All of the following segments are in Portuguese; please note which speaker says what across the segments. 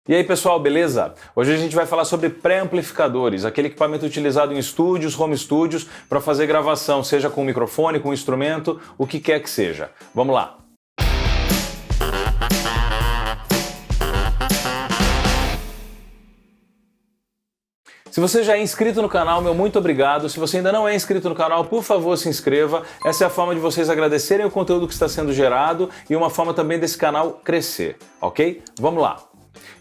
Speaker 1: E aí pessoal, beleza? Hoje a gente vai falar sobre pré-amplificadores, aquele equipamento utilizado em estúdios, home studios, para fazer gravação, seja com microfone, com instrumento, o que quer que seja. Vamos lá! Se você já é inscrito no canal, meu muito obrigado. Se você ainda não é inscrito no canal, por favor, se inscreva. Essa é a forma de vocês agradecerem o conteúdo que está sendo gerado e uma forma também desse canal crescer, ok? Vamos lá!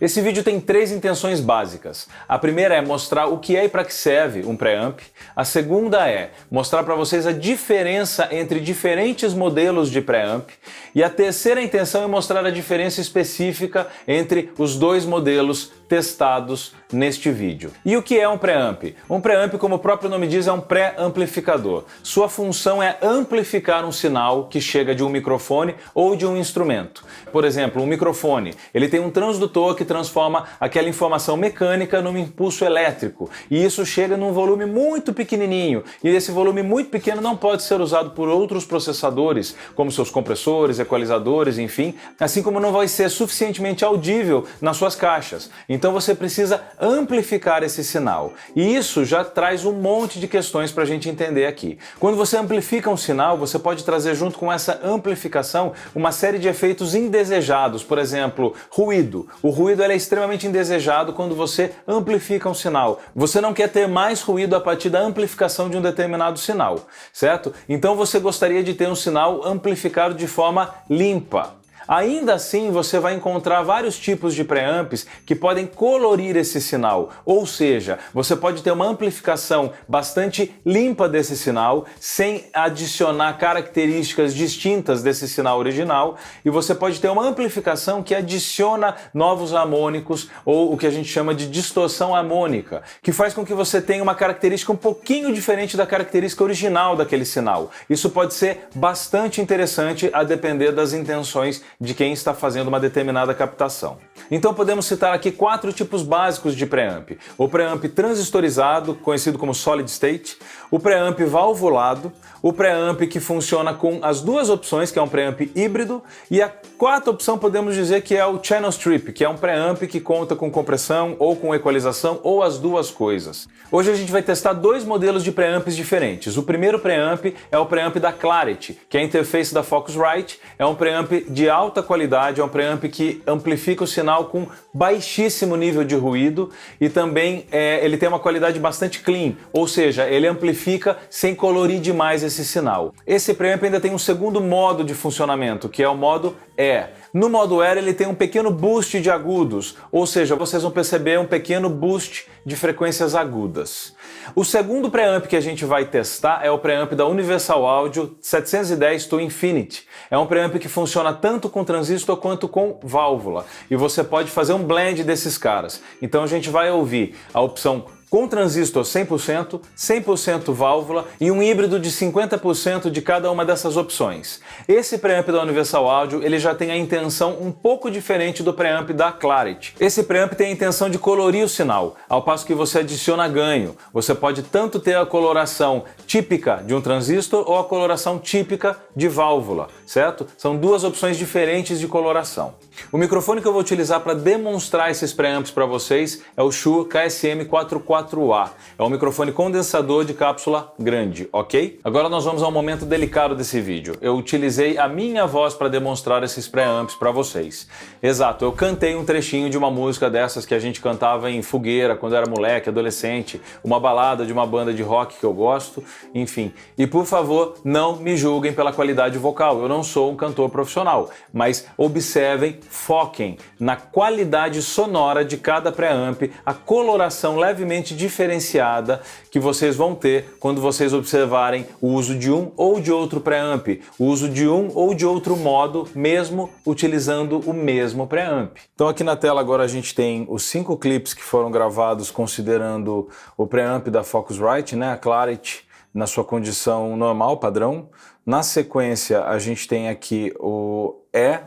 Speaker 1: Esse vídeo tem três intenções básicas. A primeira é mostrar o que é e para que serve um preamp. A segunda é mostrar para vocês a diferença entre diferentes modelos de preamp. E a terceira intenção é mostrar a diferença específica entre os dois modelos testados neste vídeo. E o que é um preamp? Um preamp, como o próprio nome diz, é um pré-amplificador. Sua função é amplificar um sinal que chega de um microfone ou de um instrumento. Por exemplo, um microfone, ele tem um transdutor que transforma aquela informação mecânica num impulso elétrico. E isso chega num volume muito pequenininho. E esse volume muito pequeno não pode ser usado por outros processadores, como seus compressores, equalizadores, enfim, assim como não vai ser suficientemente audível nas suas caixas. Então você precisa amplificar esse sinal. E isso já traz um monte de questões para a gente entender aqui. Quando você amplifica um sinal, você pode trazer junto com essa amplificação uma série de efeitos indesejados. Por exemplo, ruído. O ruído é extremamente indesejado quando você amplifica um sinal. Você não quer ter mais ruído a partir da amplificação de um determinado sinal, certo? Então você gostaria de ter um sinal amplificado de forma limpa. Ainda assim, você vai encontrar vários tipos de preamps que podem colorir esse sinal, ou seja, você pode ter uma amplificação bastante limpa desse sinal, sem adicionar características distintas desse sinal original, e você pode ter uma amplificação que adiciona novos harmônicos, ou o que a gente chama de distorção harmônica, que faz com que você tenha uma característica um pouquinho diferente da característica original daquele sinal. Isso pode ser bastante interessante a depender das intenções de quem está fazendo uma determinada captação. Então podemos citar aqui quatro tipos básicos de preamp. O preamp transistorizado, conhecido como solid state, o preamp valvulado, o preamp que funciona com as duas opções, que é um preamp híbrido, e a quarta opção podemos dizer que é o channel strip, que é um preamp que conta com compressão ou com equalização ou as duas coisas. Hoje a gente vai testar dois modelos de preamps diferentes. O primeiro preamp é o preamp da Clarity, que é a interface da Focusrite, é um preamp de alta qualidade, é um preamp que amplifica o sinal com baixíssimo nível de ruído e também ele tem uma qualidade bastante clean, ou seja, ele amplifica sem colorir demais esse sinal. Esse preamp ainda tem um segundo modo de funcionamento, que é o modo Air. No modo Air ele tem um pequeno boost de agudos, ou seja, vocês vão perceber um pequeno boost de frequências agudas. O segundo preamp que a gente vai testar é o preamp da Universal Audio 710 to Infinity. É um preamp que funciona tanto com transistor quanto com válvula. E você pode fazer um blend desses caras. Então a gente vai ouvir a opção com transistor 100%, 100% válvula e um híbrido de 50% de cada uma dessas opções. Esse preamp da Universal Audio ele já tem a intenção um pouco diferente do preamp da Clarity. Esse preamp tem a intenção de colorir o sinal, ao passo que você adiciona ganho. Você pode tanto ter a coloração típica de um transistor ou a coloração típica de válvula, certo? São duas opções diferentes de coloração. O microfone que eu vou utilizar para demonstrar esses preamps para vocês é o Shure KSM44A. É um microfone condensador de cápsula grande, ok? Agora nós vamos ao momento delicado desse vídeo. Eu utilizei a minha voz para demonstrar esses preamps para vocês. Exato, eu cantei um trechinho de uma música dessas que a gente cantava em fogueira quando era moleque, adolescente, uma balada de uma banda de rock que eu gosto, enfim. E por favor, não me julguem pela qualidade vocal, eu não sou um cantor profissional, mas observem, foquem na qualidade sonora de cada preamp, a coloração levemente diferenciada que vocês vão ter quando vocês observarem o uso de um ou de outro preamp, o uso de um ou de outro modo, mesmo utilizando o mesmo preamp. Então aqui na tela agora a gente tem os 5 clipes que foram gravados considerando o preamp da Focusrite, né, a Clarity, na sua condição normal, padrão. Na sequência a gente tem aqui o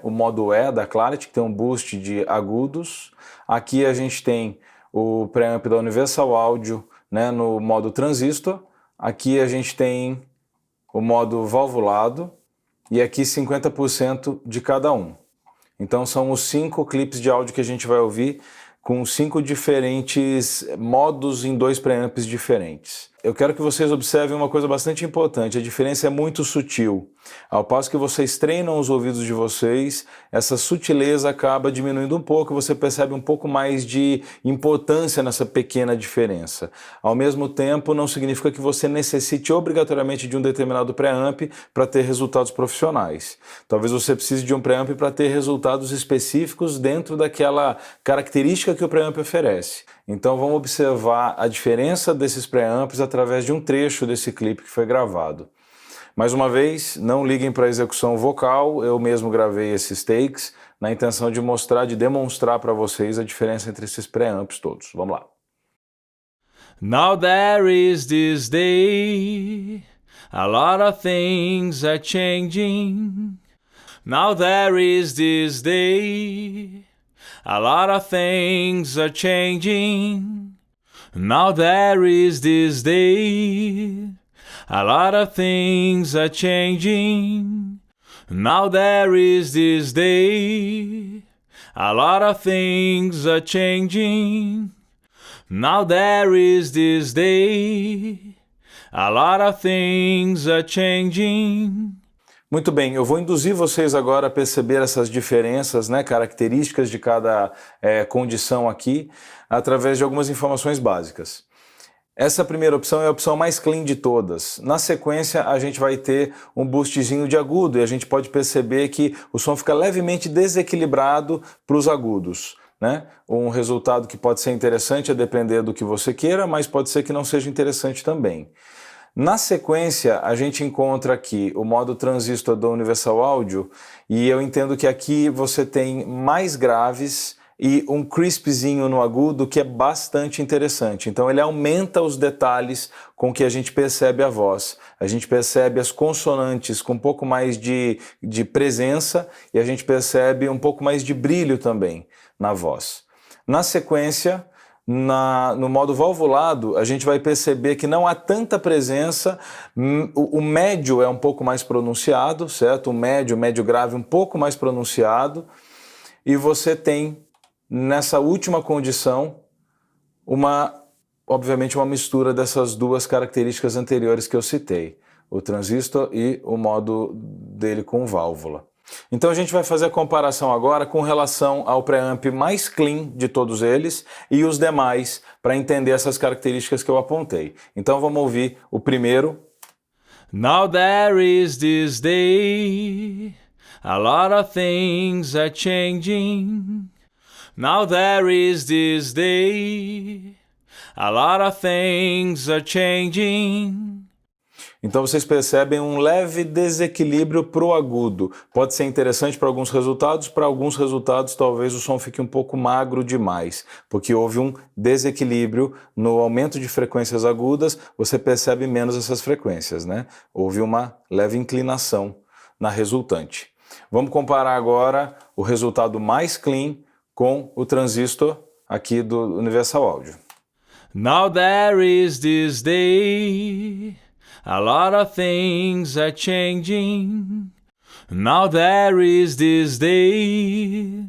Speaker 1: modo E da Clarity, que tem um boost de agudos. Aqui a gente tem o preamp da Universal Audio, né, no modo transistor. Aqui a gente tem o modo valvulado e aqui 50% de cada um. Então são os 5 clipes de áudio que a gente vai ouvir com 5 diferentes modos em 2 preamps diferentes. Eu quero que vocês observem uma coisa bastante importante, a diferença é muito sutil. Ao passo que vocês treinam os ouvidos de vocês, essa sutileza acaba diminuindo um pouco, você percebe um pouco mais de importância nessa pequena diferença. Ao mesmo tempo, não significa que você necessite obrigatoriamente de um determinado preamp para ter resultados profissionais. Talvez você precise de um preamp para ter resultados específicos dentro daquela característica que o preamp oferece. Então vamos observar a diferença desses preamps através de um trecho desse clipe que foi gravado. Mais uma vez, não liguem para a execução vocal, eu mesmo gravei esses takes na intenção de mostrar, de demonstrar para vocês a diferença entre esses preamps todos. Vamos lá.
Speaker 2: Now there is this day, a lot of things are changing. Now there is this day, a lot of things are changing. Now there is this day, a lot of things are changing. Now there is this day, a lot of things are changing. Now there is this day, a lot of things are changing.
Speaker 1: Muito bem, eu vou induzir vocês agora a perceber essas diferenças, características de cada condição aqui, através de algumas informações básicas. Essa primeira opção é a opção mais clean de todas. Na sequência, a gente vai ter um boostzinho de agudo e a gente pode perceber que o som fica levemente desequilibrado para os agudos. Um resultado que pode ser interessante a depender do que você queira, mas pode ser que não seja interessante também. Na sequência, a gente encontra aqui o modo transistor do Universal Audio e eu entendo que aqui você tem mais graves e um crispzinho no agudo que é bastante interessante. Então ele aumenta os detalhes com que a gente percebe a voz. A gente percebe as consonantes com um pouco mais de presença e a gente percebe um pouco mais de brilho também na voz. Na sequência, no modo valvulado, a gente vai perceber que não há tanta presença, o médio é um pouco mais pronunciado, certo? O médio grave um pouco mais pronunciado e você tem nessa última condição, obviamente uma mistura dessas duas características anteriores que eu citei, o transistor e o modo dele com válvula. Então a gente vai fazer a comparação agora com relação ao preamp mais clean de todos eles e os demais para entender essas características que eu apontei. Então vamos ouvir o primeiro.
Speaker 2: Now there is this day, a lot of things are changing. Now there is this day, a lot of things are changing.
Speaker 1: Então vocês percebem um leve desequilíbrio para o agudo. Pode ser interessante para alguns resultados talvez o som fique um pouco magro demais, porque houve um desequilíbrio no aumento de frequências agudas, você percebe menos essas frequências, Houve uma leve inclinação na resultante. Vamos comparar agora o resultado mais clean com o transistor aqui do Universal Audio.
Speaker 2: Now there is this day, a lot of things are changing. Now there is this day,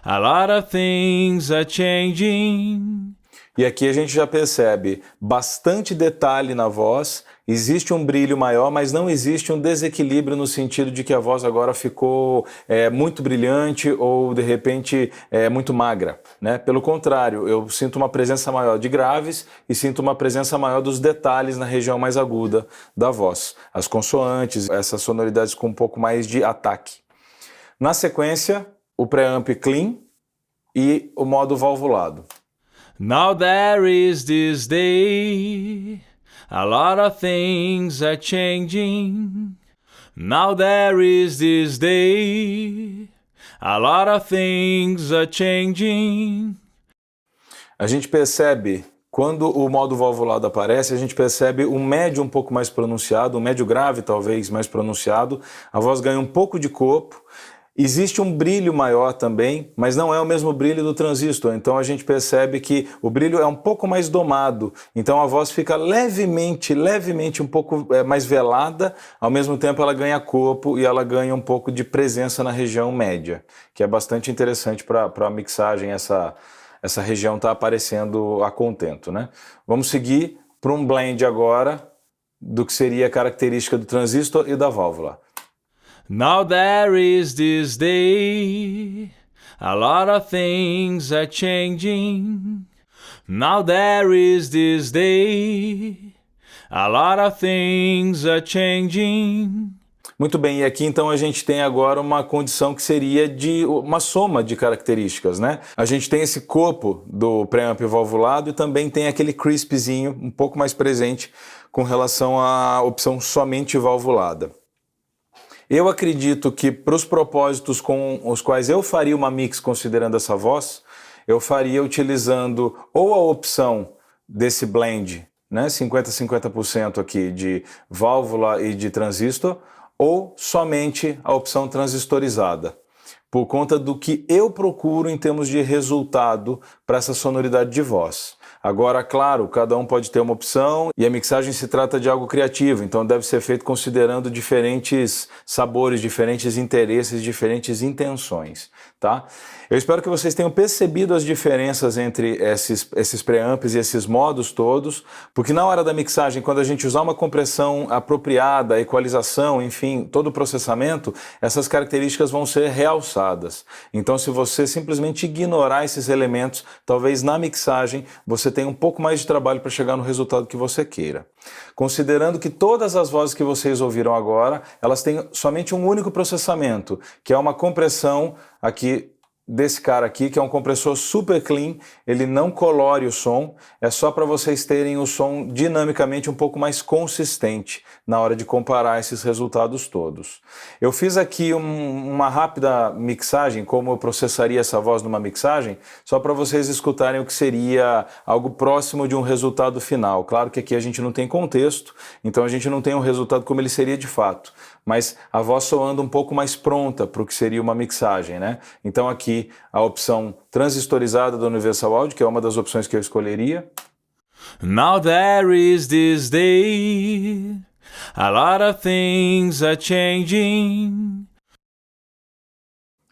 Speaker 2: a lot of things are changing.
Speaker 1: E aqui a gente já percebe bastante detalhe na voz, existe um brilho maior, mas não existe um desequilíbrio no sentido de que a voz agora ficou muito brilhante ou de repente muito magra, Pelo contrário, eu sinto uma presença maior de graves e sinto uma presença maior dos detalhes na região mais aguda da voz. As consoantes, essas sonoridades com um pouco mais de ataque. Na sequência, o preamp clean e o modo valvulado.
Speaker 2: Now there is this day, a lot of things are changing. Now there is this day, a lot of things are changing.
Speaker 1: A gente percebe, quando o modo valvulado aparece, a gente percebe um médio um pouco mais pronunciado, um médio grave talvez mais pronunciado, a voz ganha um pouco de corpo. Existe um brilho maior também, mas não é o mesmo brilho do transistor, então a gente percebe que o brilho é um pouco mais domado, então a voz fica levemente um pouco mais velada, ao mesmo tempo ela ganha corpo e ela ganha um pouco de presença na região média, que é bastante interessante para a mixagem, essa região está aparecendo a contento, né? Vamos seguir para um blend agora do que seria a característica do transistor e da válvula.
Speaker 2: Now there is this day, a lot of things are changing. Now there is this day, a lot of things are changing.
Speaker 1: Muito bem, e aqui então a gente tem agora uma condição que seria de uma soma de características, né? A gente tem esse corpo do preamp valvulado e também tem aquele crispzinho um pouco mais presente com relação à opção somente valvulada. Eu acredito que para os propósitos com os quais eu faria uma mix considerando essa voz, eu faria utilizando ou a opção desse blend, né, 50-50% aqui de válvula e de transistor, ou somente a opção transistorizada, por conta do que eu procuro em termos de resultado para essa sonoridade de voz. Agora, claro, cada um pode ter uma opção e a mixagem se trata de algo criativo, então deve ser feito considerando diferentes sabores, diferentes interesses, diferentes intenções, tá? Eu espero que vocês tenham percebido as diferenças entre esses preamps e esses modos todos, porque na hora da mixagem, quando a gente usar uma compressão apropriada, a equalização, enfim, todo o processamento, essas características vão ser realçadas. Então, se você simplesmente ignorar esses elementos, talvez na mixagem você tenha um pouco mais de trabalho para chegar no resultado que você queira. Considerando que todas as vozes que vocês ouviram agora, elas têm somente um único processamento, que é uma compressão aqui desse cara aqui, que é um compressor super clean, ele não colore o som, é só para vocês terem o som dinamicamente um pouco mais consistente na hora de comparar esses resultados todos. Eu fiz aqui uma rápida mixagem, como eu processaria essa voz numa mixagem, só para vocês escutarem o que seria algo próximo de um resultado final. Claro que aqui a gente não tem contexto, então a gente não tem um resultado como ele seria de fato, mas a voz soando um pouco mais pronta para o que seria uma mixagem, né? Então aqui a opção transistorizada do Universal Audio, que é uma das opções que eu escolheria.
Speaker 2: Now there is this day, a lot of things are changing.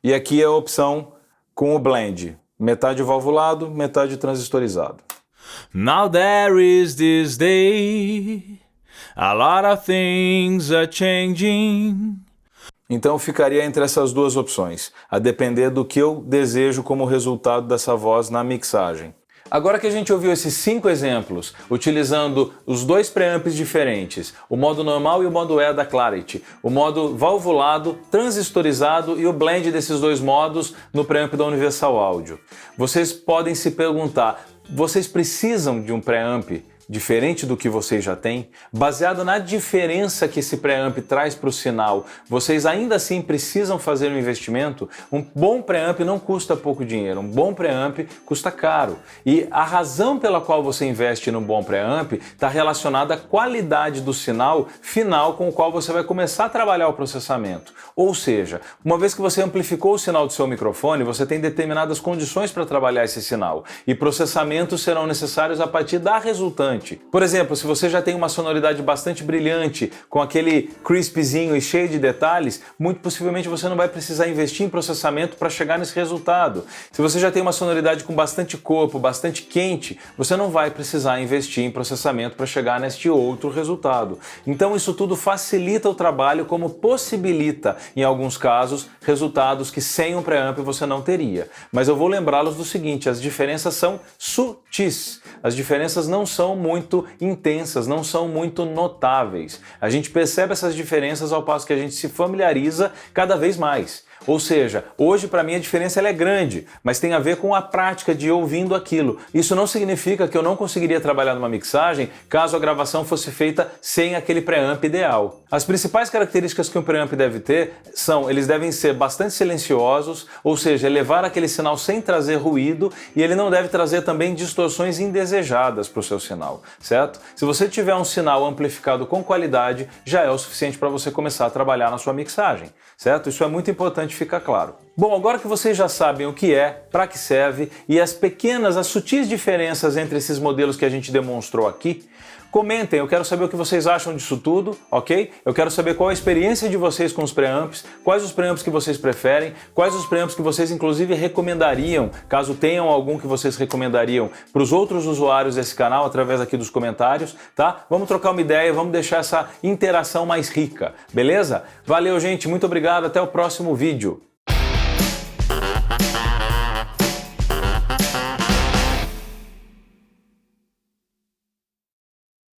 Speaker 1: E aqui é a opção com o blend, metade valvulado, metade transistorizado.
Speaker 2: Now there is this day, a lot of things are changing.
Speaker 1: Então ficaria entre essas duas opções, a depender do que eu desejo como resultado dessa voz na mixagem. Agora que a gente ouviu esses 5 exemplos, utilizando os dois preamps diferentes, o modo normal e o modo E da Clarity, o modo valvulado, transistorizado e o blend desses dois modos no preamp da Universal Audio, vocês podem se perguntar, vocês precisam de um preamp diferente do que vocês já têm? Baseado na diferença que esse preamp traz para o sinal, vocês ainda assim precisam fazer um investimento? Um bom preamp não custa pouco dinheiro, um bom preamp custa caro. E a razão pela qual você investe num bom preamp está relacionada à qualidade do sinal final com o qual você vai começar a trabalhar o processamento. Ou seja, uma vez que você amplificou o sinal do seu microfone, você tem determinadas condições para trabalhar esse sinal, e processamentos serão necessários a partir da resultante. Por exemplo, se você já tem uma sonoridade bastante brilhante, com aquele crispzinho e cheio de detalhes, muito possivelmente você não vai precisar investir em processamento para chegar nesse resultado. Se você já tem uma sonoridade com bastante corpo, bastante quente, você não vai precisar investir em processamento para chegar neste outro resultado. Então isso tudo facilita o trabalho, como possibilita, em alguns casos, resultados que sem um preamp você não teria. Mas eu vou lembrá-los do seguinte, as diferenças são sutis, as diferenças não são muito intensas, não são muito notáveis. A gente percebe essas diferenças ao passo que a gente se familiariza cada vez mais. Ou seja, hoje para mim a diferença ela é grande, mas tem a ver com a prática de ouvindo aquilo. Isso não significa que eu não conseguiria trabalhar numa mixagem caso a gravação fosse feita sem aquele preamp ideal. As principais características que um preamp deve ter são, eles devem ser bastante silenciosos, ou seja, elevar aquele sinal sem trazer ruído, e ele não deve trazer também distorções indesejadas para o seu sinal, certo? Se você tiver um sinal amplificado com qualidade, já é o suficiente para você começar a trabalhar na sua mixagem, certo? Isso é muito importante ficar claro. Bom, agora que vocês já sabem o que é, para que serve e as sutis diferenças entre esses modelos que a gente demonstrou aqui, comentem, eu quero saber o que vocês acham disso tudo, ok? Eu quero saber qual a experiência de vocês com os preamps, quais os preamps que vocês preferem, quais os preamps que vocês inclusive recomendariam, caso tenham algum que vocês recomendariam para os outros usuários desse canal, através aqui dos comentários, tá? Vamos trocar uma ideia, vamos deixar essa interação mais rica, beleza? Valeu, gente, muito obrigado, até o próximo vídeo.